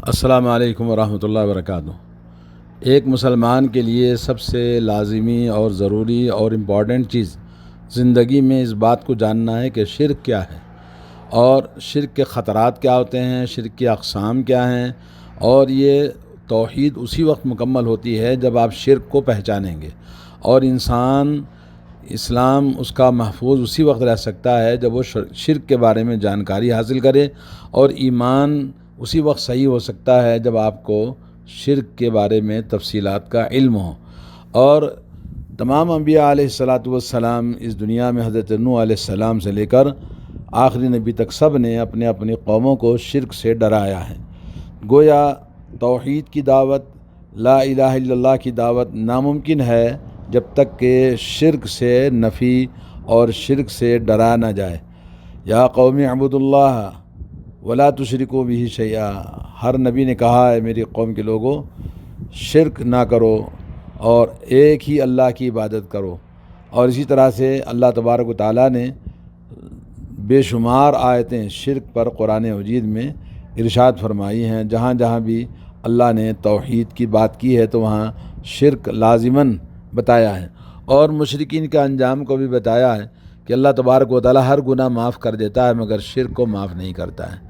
السلام علیکم ورحمۃ اللہ وبرکاتہ۔ ایک مسلمان کے لیے سب سے لازمی اور ضروری اور امپورٹنٹ چیز زندگی میں اس بات کو جاننا ہے کہ شرک کیا ہے اور شرک کے خطرات کیا ہوتے ہیں، شرک کی اقسام کیا ہیں، اور یہ توحید اسی وقت مکمل ہوتی ہے جب آپ شرک کو پہچانیں گے، اور انسان اسلام اس کا محفوظ اسی وقت رہ سکتا ہے جب وہ شرک کے بارے میں جانکاری حاصل کرے، اور ایمان اسی وقت صحیح ہو سکتا ہے جب آپ کو شرک کے بارے میں تفصیلات کا علم ہو۔ اور تمام انبیاء علیہ والسلام اس دنیا میں حضرت نوح علیہ السلام سے لے کر آخری نبی تک سب نے اپنے اپنی قوموں کو شرک سے ڈرایا ہے۔ گویا توحید کی دعوت، لا الہ الا اللہ کی دعوت ناممکن ہے جب تک کہ شرک سے نفی اور شرک سے ڈرا نہ جائے۔ یا قوم اعبدوا اللہ ولا تشرکوا بہ شیئا، ہر نبی نے کہا ہے میری قوم کے لوگوں شرک نہ کرو اور ایک ہی اللہ کی عبادت کرو۔ اور اسی طرح سے اللہ تبارک و تعالیٰ نے بے شمار آیتیں شرک پر قرآن مجید میں ارشاد فرمائی ہیں۔ جہاں جہاں بھی اللہ نے توحید کی بات کی ہے تو وہاں شرک لازماً بتایا ہے، اور مشرکین کے انجام کو بھی بتایا ہے کہ اللہ تبارک و تعالیٰ ہر گناہ معاف کر دیتا ہے مگر شرک کو معاف نہیں کرتا ہے،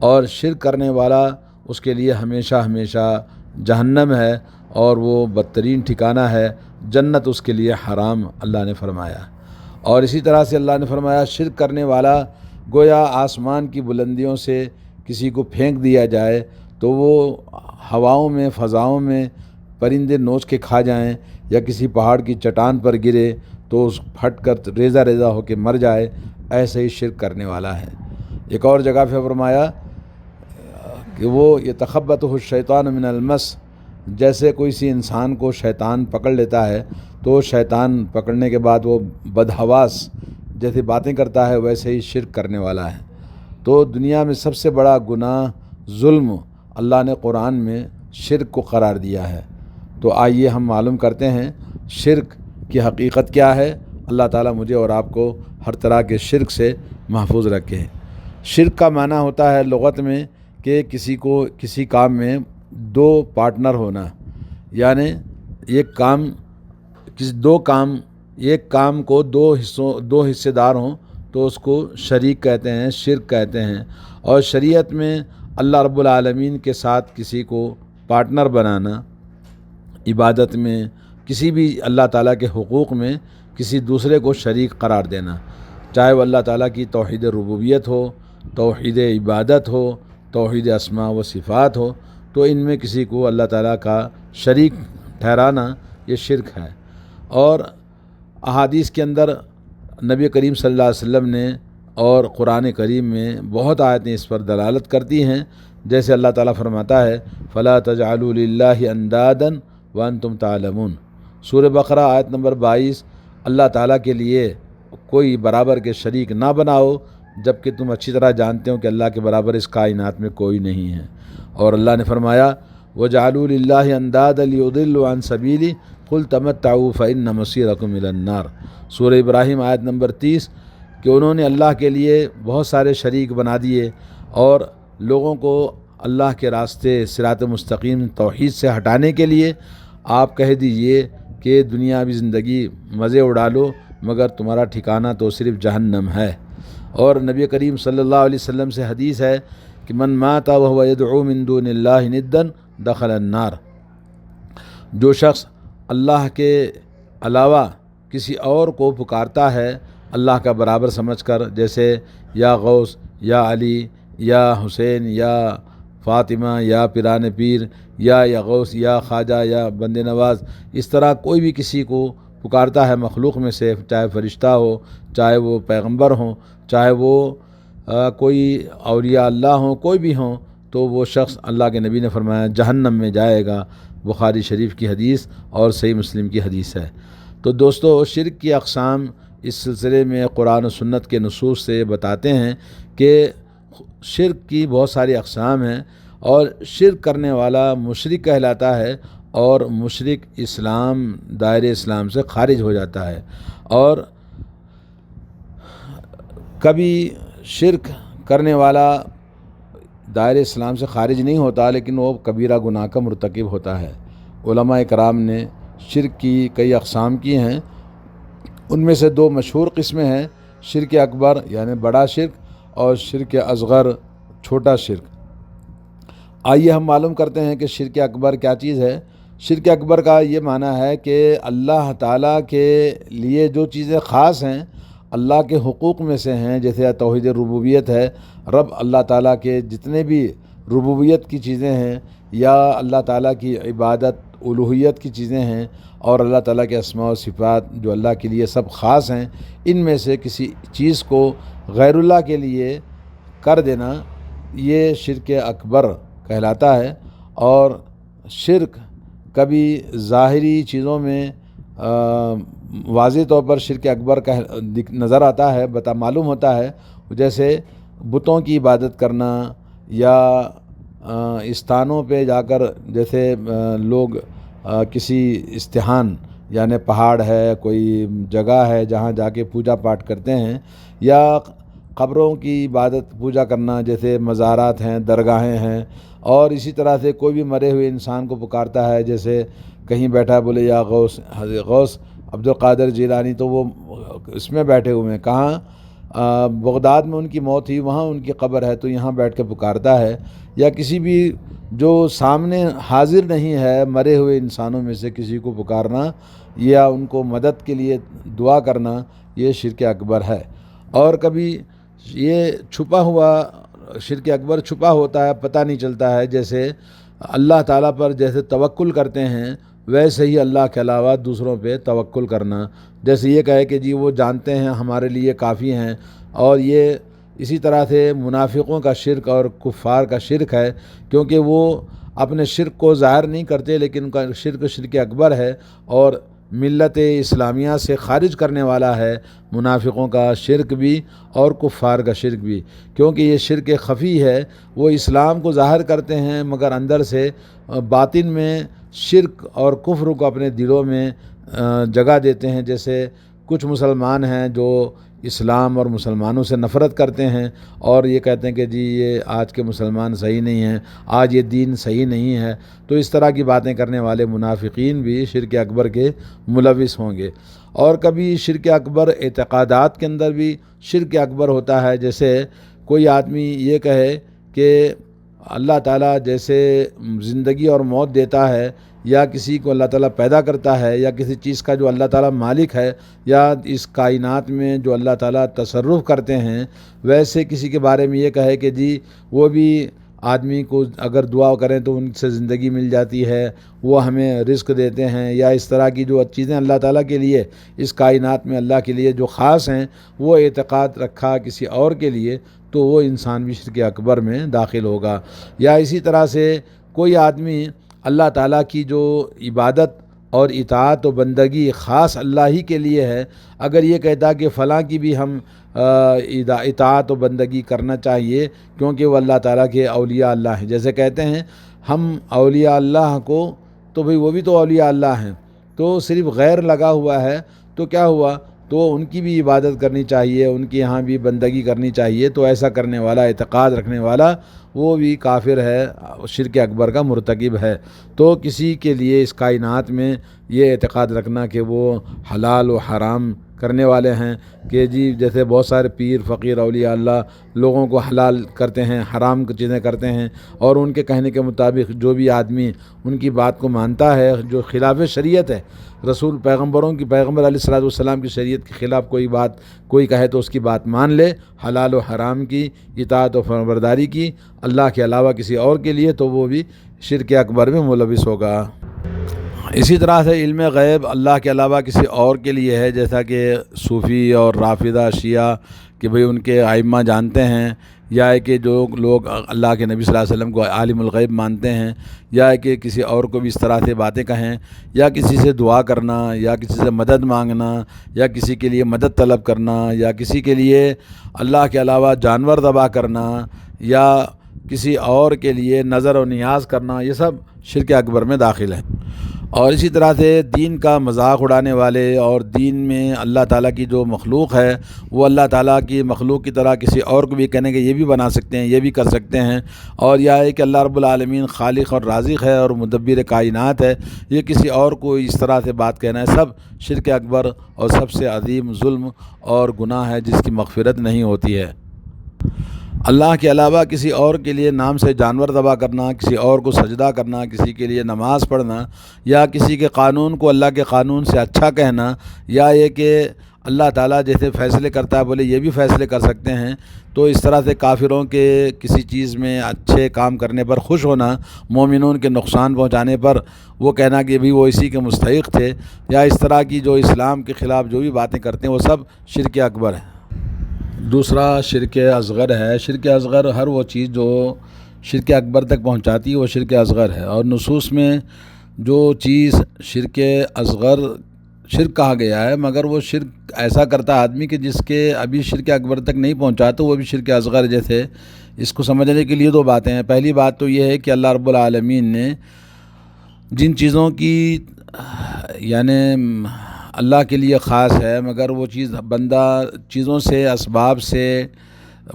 اور شرک کرنے والا اس کے لیے ہمیشہ ہمیشہ جہنم ہے، اور وہ بدترین ٹھکانہ ہے، جنت اس کے لیے حرام اللہ نے فرمایا۔ اور اسی طرح سے اللہ نے فرمایا شرک کرنے والا گویا آسمان کی بلندیوں سے کسی کو پھینک دیا جائے تو وہ ہواؤں میں فضاؤں میں پرندے نوچ کے کھا جائیں، یا کسی پہاڑ کی چٹان پر گرے تو اس پھٹ کر ریزہ ریزہ ہو کے مر جائے، ایسے ہی شرک کرنے والا ہے۔ ایک اور جگہ پہ فرمایا کہ وہ یتخبطہ الشیطان من المس، جیسے کوئی سی انسان کو شیطان پکڑ لیتا ہے تو شیطان پکڑنے کے بعد وہ بدحواس جیسے باتیں کرتا ہے، ویسے ہی شرک کرنے والا ہے۔ تو دنیا میں سب سے بڑا گناہ ظلم اللہ نے قرآن میں شرک کو قرار دیا ہے۔ تو آئیے ہم معلوم کرتے ہیں شرک کی حقیقت کیا ہے۔ اللہ تعالیٰ مجھے اور آپ کو ہر طرح کے شرک سے محفوظ رکھے۔ شرک کا معنی ہوتا ہے لغت میں کہ کسی کام میں دو پارٹنر ہونا، یعنی ایک کام کو دو حصے دار ہوں تو اس کو شریک کہتے ہیں، شرک کہتے ہیں۔ اور شریعت میں اللہ رب العالمین کے ساتھ کسی کو پارٹنر بنانا، عبادت میں کسی بھی اللہ تعالیٰ کے حقوق میں کسی دوسرے کو شریک قرار دینا، چاہے وہ اللہ تعالیٰ کی توحید ربوبیت ہو، توحید عبادت ہو، توحید اسماء و صفات ہو، تو ان میں کسی کو اللہ تعالیٰ کا شریک ٹھہرانا یہ شرک ہے۔ اور احادیث کے اندر نبی کریم صلی اللہ علیہ وسلم نے اور قرآن کریم میں بہت آیتیں اس پر دلالت کرتی ہیں، جیسے اللہ تعالیٰ فرماتا ہے فَلَا تَجْعَلُوا لِلَّهِ أَنْدَادًا وَأَنْتُمْ تَعْلَمُونَ، سورہ بقرہ آیت نمبر 22۔ اللہ تعالیٰ کے لیے کوئی برابر کے شریک نہ بناؤ جبکہ تم اچھی طرح جانتے ہو کہ اللہ کے برابر اس کائنات میں کوئی نہیں ہے۔ اور اللہ نے فرمایا وَجَعَلُوا لِلَّهِ أَنْدَادًا لِيُضِلُّوا عَنْ سَبِيلِهِ قُلْ تَمَتَّعُوا فَإِنَّ مَصِيرَكُمْ إِلَى النَّارِ، سورہ ابراہیم آیت نمبر 30، کہ انہوں نے اللہ کے لیے بہت سارے شریک بنا دیے اور لوگوں کو اللہ کے راستے صراط مستقیم توحید سے ہٹانے کے لیے آپ کہہ دیجئے کہ دنیاوی زندگی مزے اڑا لو مگر تمہارا ٹھکانہ تو صرف جہنم ہے۔ اور نبی کریم صلی اللہ علیہ وسلم سے حدیث ہے کہ من مات وهو يدعو من دون اللہ ندا دخل النار، جو شخص اللہ کے علاوہ کسی اور کو پکارتا ہے اللہ کا برابر سمجھ کر، جیسے یا غوث یا علی یا حسین یا فاطمہ یا پیران پیر یا غوث یا خواجہ یا بند نواز، اس طرح کوئی بھی کسی کو پکارتا ہے مخلوق میں سے، چاہے فرشتہ ہو، چاہے وہ پیغمبر ہوں، چاہے وہ کوئی اولیاء اللہ ہوں، کوئی بھی ہوں، تو وہ شخص اللہ کے نبی نے فرمایا جہنم میں جائے گا۔ بخاری شریف کی حدیث اور صحیح مسلم کی حدیث ہے۔ تو دوستو شرک کی اقسام اس سلسلے میں قرآن و سنت کے نصوص سے بتاتے ہیں کہ شرک کی بہت ساری اقسام ہیں، اور شرک کرنے والا مشرک کہلاتا ہے، اور مشرک دائرہ اسلام سے خارج ہو جاتا ہے۔ اور کبھی شرک کرنے والا دائرہ اسلام سے خارج نہیں ہوتا، لیکن وہ کبیرہ گناہ کا مرتکب ہوتا ہے۔ علماء کرام نے شرک کی کئی اقسام کی ہیں، ان میں سے دو مشہور قسمیں ہیں، شرک اکبر یعنی بڑا شرک اور شرک اصغر چھوٹا شرک۔ آئیے ہم معلوم کرتے ہیں کہ شرک اکبر کیا چیز ہے۔ شرک اکبر کا یہ معنی ہے کہ اللہ تعالیٰ کے لیے جو چیزیں خاص ہیں، اللہ کے حقوق میں سے ہیں، جیسے توحید ربوبیت ہے، رب اللہ تعالیٰ کے جتنے بھی ربوبیت کی چیزیں ہیں، یا اللہ تعالیٰ کی عبادت الوہیت کی چیزیں ہیں، اور اللہ تعالیٰ کے اسماء و صفات جو اللہ کے لیے سب خاص ہیں، ان میں سے کسی چیز کو غیر اللہ کے لیے کر دینا، یہ شرک اکبر کہلاتا ہے۔ اور شرک کبھی ظاہری چیزوں میں واضح طور پر شرک اکبر کا نظر آتا ہے، معلوم ہوتا ہے، جیسے بتوں کی عبادت کرنا، یا استانوں پہ جا کر جیسے لوگ کسی استحان یعنی پہاڑ ہے، کوئی جگہ ہے جہاں جا کے پوجا پاٹ کرتے ہیں، یا قبروں کی عبادت پوجا کرنا، جیسے مزارات ہیں، درگاہیں ہیں، اور اسی طرح سے کوئی بھی مرے ہوئے انسان کو پکارتا ہے، جیسے کہیں بیٹھا بولے یا غوث غوث عبد القادر جیلانی، تو وہ اس میں بیٹھے ہوئے ہیں، کہاں بغداد میں ان کی موت ہوئی، وہاں ان کی قبر ہے، تو یہاں بیٹھ کے پکارتا ہے۔ یا کسی بھی جو سامنے حاضر نہیں ہے مرے ہوئے انسانوں میں سے کسی کو پکارنا یا ان کو مدد کے لیے دعا کرنا، یہ شرک اکبر ہے۔ اور کبھی یہ چھپا ہوا شرک اکبر چھپا ہوتا ہے، پتہ نہیں چلتا ہے، جیسے اللہ تعالیٰ پر جیسے توکل کرتے ہیں، ویسے ہی اللہ کے علاوہ دوسروں پہ توکل کرنا، جیسے یہ کہے کہ جی وہ جانتے ہیں ہمارے لیے کافی ہیں۔ اور یہ اسی طرح سے منافقوں کا شرک اور کفار کا شرک ہے، کیونکہ وہ اپنے شرک کو ظاہر نہیں کرتے، لیکن ان کا شرک اکبر ہے اور ملت اسلامیہ سے خارج کرنے والا ہے، منافقوں کا شرک بھی اور کفار کا شرک بھی، کیونکہ یہ شرک خفی ہے، وہ اسلام کو ظاہر کرتے ہیں مگر اندر سے باطن میں شرک اور کفر کو اپنے دلوں میں جگہ دیتے ہیں۔ جیسے کچھ مسلمان ہیں جو اسلام اور مسلمانوں سے نفرت کرتے ہیں اور یہ کہتے ہیں کہ جی یہ آج کے مسلمان صحیح نہیں ہیں، آج یہ دین صحیح نہیں ہے، تو اس طرح کی باتیں کرنے والے منافقین بھی شرک اکبر کے ملوث ہوں گے۔ اور کبھی شرک اکبر اعتقادات کے اندر بھی شرک اکبر ہوتا ہے، جیسے کوئی آدمی یہ کہے کہ اللہ تعالیٰ جیسے زندگی اور موت دیتا ہے، یا کسی کو اللہ تعالیٰ پیدا کرتا ہے، یا کسی چیز کا جو اللہ تعالیٰ مالک ہے، یا اس کائنات میں جو اللہ تعالیٰ تصرف کرتے ہیں، ویسے کسی کے بارے میں یہ کہے کہ جی وہ بھی آدمی کو اگر دعا کریں تو ان سے زندگی مل جاتی ہے، وہ ہمیں رزق دیتے ہیں، یا اس طرح کی جو چیزیں اللہ تعالیٰ کے لیے اس کائنات میں اللہ کے لیے جو خاص ہیں وہ اعتقاد رکھا کسی اور کے لیے، تو وہ انسان بھی شرک اکبر میں داخل ہوگا۔ یا اسی طرح سے کوئی آدمی اللہ تعالیٰ کی جو عبادت اور اطاعت و بندگی خاص اللہ ہی کے لیے ہے، اگر یہ کہتا کہ فلاں کی بھی ہم اطاعت و بندگی کرنا چاہیے کیونکہ وہ اللہ تعالیٰ کے اولیاء اللہ ہیں، جیسے کہتے ہیں ہم اولیاء اللہ کو، تو بھئی وہ بھی تو اولیاء اللہ ہیں، تو صرف غیر لگا ہوا ہے، تو کیا ہوا، تو ان کی بھی عبادت کرنی چاہیے، ان کی یہاں بھی بندگی کرنی چاہیے، تو ایسا کرنے والا، اعتقاد رکھنے والا، وہ بھی کافر ہے، شرک اکبر کا مرتکب ہے۔ تو کسی کے لیے اس کائنات میں یہ اعتقاد رکھنا کہ وہ حلال و حرام کرنے والے ہیں، کہ جی جیسے بہت سارے پیر فقیر اولیاء اللہ لوگوں کو حلال کرتے ہیں، حرام کی چیزیں کرتے ہیں، اور ان کے کہنے کے مطابق جو بھی آدمی ان کی بات کو مانتا ہے جو خلاف شریعت ہے، رسول پیغمبر علیہ الصلوۃ والسلام کی شریعت کے خلاف کوئی بات کوئی کہے تو اس کی بات مان لے، حلال و حرام کی اطاعت و فرمانبرداری کی اللہ کے علاوہ کسی اور کے لیے، تو وہ بھی شرک اکبر میں ملوث ہوگا۔ اسی طرح سے علم غیب اللہ کے علاوہ کسی اور کے لیے ہے، جیسا کہ صوفی اور رافضہ شیعہ کہ بھئی ان کے ائمہ جانتے ہیں، یا ہے کہ جو لوگ اللہ کے نبی صلی اللہ علیہ وسلم کو عالم الغیب مانتے ہیں، یا ہے کہ کسی اور کو بھی اس طرح سے باتیں کہیں، یا کسی سے دعا کرنا، یا کسی سے مدد مانگنا، یا کسی کے لیے مدد طلب کرنا، یا کسی کے لیے اللہ کے علاوہ جانور ذبح کرنا، یا کسی اور کے لیے نظر و نیاز کرنا، یہ سب شرک اکبر میں داخل ہے۔ اور اسی طرح سے دین کا مذاق اڑانے والے اور دین میں اللہ تعالیٰ کی جو مخلوق ہے وہ اللہ تعالیٰ کی مخلوق کی طرح کسی اور کو بھی کہنے کہ یہ بھی بنا سکتے ہیں، یہ بھی کر سکتے ہیں، اور یہ ہے کہ اللہ رب العالمین خالق اور رازق ہے اور مدبر کائنات ہے، یہ کسی اور کو اس طرح سے بات کہنا ہے، سب شرک اکبر اور سب سے عظیم ظلم اور گناہ ہے جس کی مغفرت نہیں ہوتی ہے۔ اللہ کے علاوہ کسی اور کے لیے نام سے جانور ذبح کرنا، کسی اور کو سجدہ کرنا، کسی کے لیے نماز پڑھنا، یا کسی کے قانون کو اللہ کے قانون سے اچھا کہنا، یا یہ کہ اللہ تعالیٰ جیسے فیصلے کرتا ہے بولے یہ بھی فیصلے کر سکتے ہیں، تو اس طرح سے کافروں کے کسی چیز میں اچھے کام کرنے پر خوش ہونا، مومنون کے نقصان پہنچانے پر وہ کہنا کہ بھی وہ اسی کے مستحق تھے، یا اس طرح کی جو اسلام کے خلاف جو بھی باتیں کرتے ہیں وہ سب شرک اکبر ہے۔ دوسرا شرک اصغر ہے۔ شرک اصغر ہر وہ چیز جو شرک اکبر تک پہنچاتی ہے وہ شرک اصغر ہے، اور نصوص میں جو چیز شرک اصغر شرک کہا گیا ہے، مگر وہ شرک ایسا کرتا ہے آدمی کہ جس کے ابھی شرک اکبر تک نہیں پہنچا تو وہ بھی شرک اصغر ہے۔ جیسے اس کو سمجھنے کے لیے دو باتیں ہیں۔ پہلی بات تو یہ ہے کہ اللہ رب العالمین نے جن چیزوں کی یعنی اللہ کے لیے خاص ہے، مگر وہ چیز بندہ چیزوں سے اسباب سے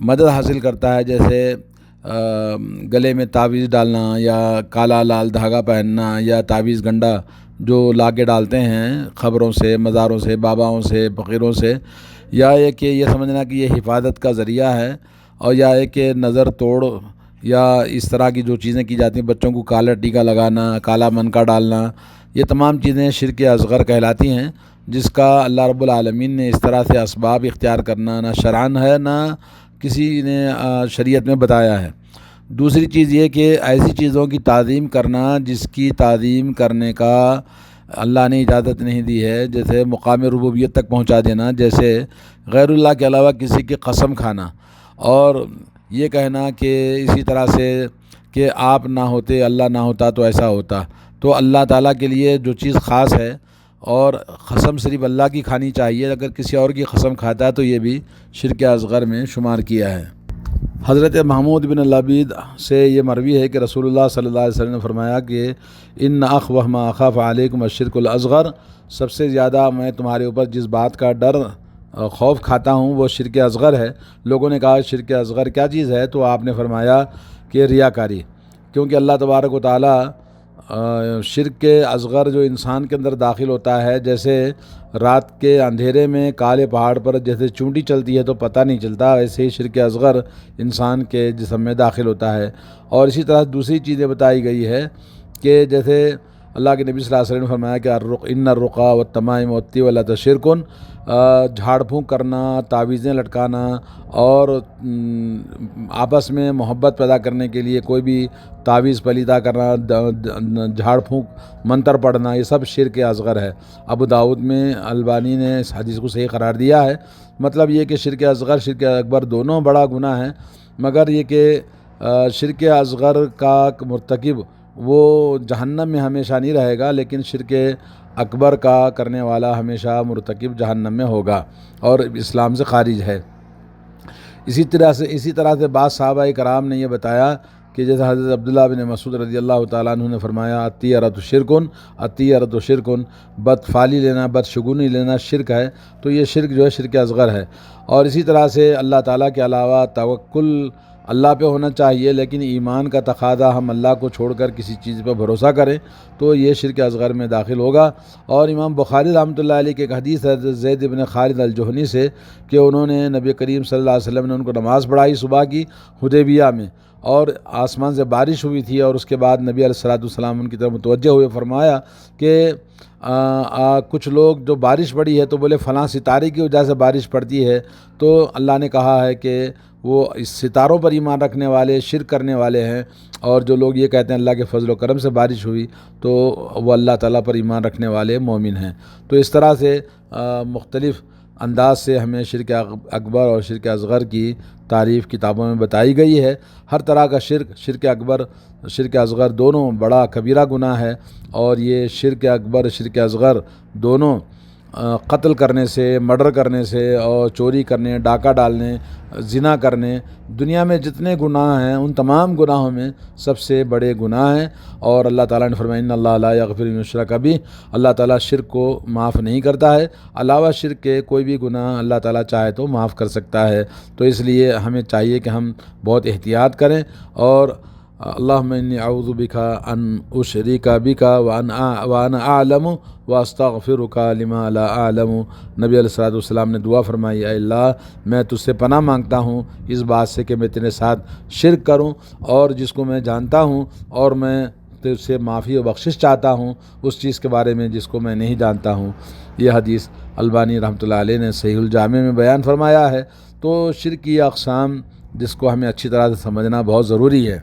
مدد حاصل کرتا ہے، جیسے گلے میں تعویذ ڈالنا، یا کالا لال دھاگا پہننا، یا تعویذ گنڈا جو لا کے ڈالتے ہیں قبروں سے، مزاروں سے، باباؤں سے، فقیروں سے، یا یہ کہ یہ سمجھنا کہ یہ حفاظت کا ذریعہ ہے، اور یا یہ کہ نظر توڑ یا اس طرح کی جو چیزیں کی جاتی ہیں، بچوں کو کالا ٹیکا لگانا، کالا منکا ڈالنا، یہ تمام چیزیں شرک اصغر کہلاتی ہیں، جس کا اللہ رب العالمین نے اس طرح سے اسباب اختیار کرنا نہ شرعاً ہے نہ کسی نے شریعت میں بتایا ہے۔ دوسری چیز یہ کہ ایسی چیزوں کی تعظیم کرنا جس کی تعظیم کرنے کا اللہ نے اجازت نہیں دی ہے، جیسے مقام ربوبیت تک پہنچا دینا، جیسے غیر اللہ کے علاوہ کسی کی قسم کھانا، اور یہ کہنا کہ اسی طرح سے کہ آپ نہ ہوتے، اللہ نہ ہوتا تو ایسا ہوتا۔ تو اللہ تعالیٰ کے لیے جو چیز خاص ہے اور قسم صرف اللہ کی کھانی چاہیے، اگر کسی اور کی قسم کھاتا ہے تو یہ بھی شرک اصغر میں شمار کیا ہے۔ حضرت محمود بن لبید سے یہ مروی ہے کہ رسول اللہ صلی اللہ علیہ وسلم نے فرمایا کہ ان اخوف ما اخاف علیکم الشرک الاصغر، سب سے زیادہ میں تمہارے اوپر جس بات کا ڈر خوف کھاتا ہوں وہ شرک اصغر ہے۔ لوگوں نے کہا شرک اصغر کیا چیز ہے؟ تو آپ نے فرمایا کہ ریاکاری، کیونکہ اللہ تبارک و تعالیٰ شرک اصغر جو انسان کے اندر داخل ہوتا ہے، جیسے رات کے اندھیرے میں کالے پہاڑ پر جیسے چونٹی چلتی ہے تو پتہ نہیں چلتا، ایسے ہی شرک اصغر انسان کے جسم میں داخل ہوتا ہے۔ اور اسی طرح دوسری چیزیں بتائی گئی ہے کہ جیسے اللہ کے نبی صلی اللہ علیہ وسلم نے فرمایا کہ ان الرقیٰ والتمائم والطیولۃ شرک، جھاڑ پھونک کرنا، تعویذیں لٹکانا اور آپس میں محبت پیدا کرنے کے لیے کوئی بھی تعویذ پلیدہ کرنا، جھاڑ پھونک منتر پڑھنا، یہ سب شرک اصغر ہے۔ ابو داؤد میں البانی نے اس حدیث کو صحیح قرار دیا ہے۔ مطلب یہ کہ شرک اصغر شرک اکبر دونوں بڑا گناہ ہے، مگر یہ کہ شرک اصغر کا مرتکب وہ جہنم میں ہمیشہ نہیں رہے گا، لیکن شرک اکبر کا کرنے والا ہمیشہ مرتکب جہنم میں ہوگا اور اسلام سے خارج ہے۔ اسی طرح سے بعض صحابہ کرام نے یہ بتایا کہ جیسے حضرت عبداللہ بن مسعود رضی اللہ تعالیٰ عنہ نے فرمایا الطیرۃ شرکن، الطیرۃ شرکن، بدفعلی لینا، بدشگونی لینا شرک ہے، تو یہ شرک جو ہے شرک اصغر ہے۔ اور اسی طرح سے اللہ تعالیٰ کے علاوہ توکل اللہ پہ ہونا چاہیے، لیکن ایمان کا تقاضا ہم اللہ کو چھوڑ کر کسی چیز پہ بھروسہ کریں تو یہ شرک اصغر میں داخل ہوگا۔ اور امام بخاری رحمۃ اللہ علیہ کی ایک حدیث ہے زید بن خالد الجہنی سے کہ انہوں نے نبی کریم صلی اللہ علیہ وسلم نے ان کو نماز پڑھائی صبح کی حدیبیہ میں، اور آسمان سے بارش ہوئی تھی، اور اس کے بعد نبی علیہ الصلوۃ والسلام ان کی طرف متوجہ ہوئے، فرمایا کہ کچھ لوگ جو بارش پڑی ہے تو بولے فلاں ستارے کی وجہ سے بارش پڑتی ہے، تو اللہ نے کہا ہے کہ وہ اس ستاروں پر ایمان رکھنے والے شرک کرنے والے ہیں، اور جو لوگ یہ کہتے ہیں اللہ کے فضل و کرم سے بارش ہوئی تو وہ اللہ تعالیٰ پر ایمان رکھنے والے مومن ہیں۔ تو اس طرح سے مختلف انداز سے ہمیں شرک اکبر اور شرک اصغر کی تعریف کتابوں میں بتائی گئی ہے۔ ہر طرح کا شرک اکبر شرک اصغر دونوں بڑا کبیرہ گناہ ہے، اور یہ شرک اکبر شرک اصغر دونوں قتل کرنے سے، مرڈر کرنے سے اور چوری کرنے، ڈاکہ ڈالنے، زنا کرنے، دنیا میں جتنے گناہ ہیں ان تمام گناہوں میں سب سے بڑے گناہ ہیں۔ اور اللہ تعالیٰ نے فرمایا ان اللہ لا یغفر ان یشرک بہ، اللہ تعالیٰ شرک کو معاف نہیں کرتا ہے، علاوہ شرک کے کوئی بھی گناہ اللہ تعالیٰ چاہے تو معاف کر سکتا ہے۔ تو اس لیے ہمیں چاہیے کہ ہم بہت احتیاط کریں، اور اللہم انی اعوذ بک ان اشرک بک وانا اعلم واستغفرک لما لا اعلم۔ نبی علیہ الصلوۃ والسلام نے دعا فرمائی، اے اللہ میں تجھ سے پناہ مانگتا ہوں اس بات سے کہ میں تیرے ساتھ شرک کروں، اور جس کو میں جانتا ہوں، اور میں تجھ سے معافی و بخشش چاہتا ہوں اس چیز کے بارے میں جس کو میں نہیں جانتا ہوں۔ یہ حدیث البانی رحمۃ اللہ علیہ نے صحیح الجامع میں بیان فرمایا ہے۔ تو شرک کی اقسام جس کو ہمیں اچھی طرح سے سمجھنا بہت ضروری ہے۔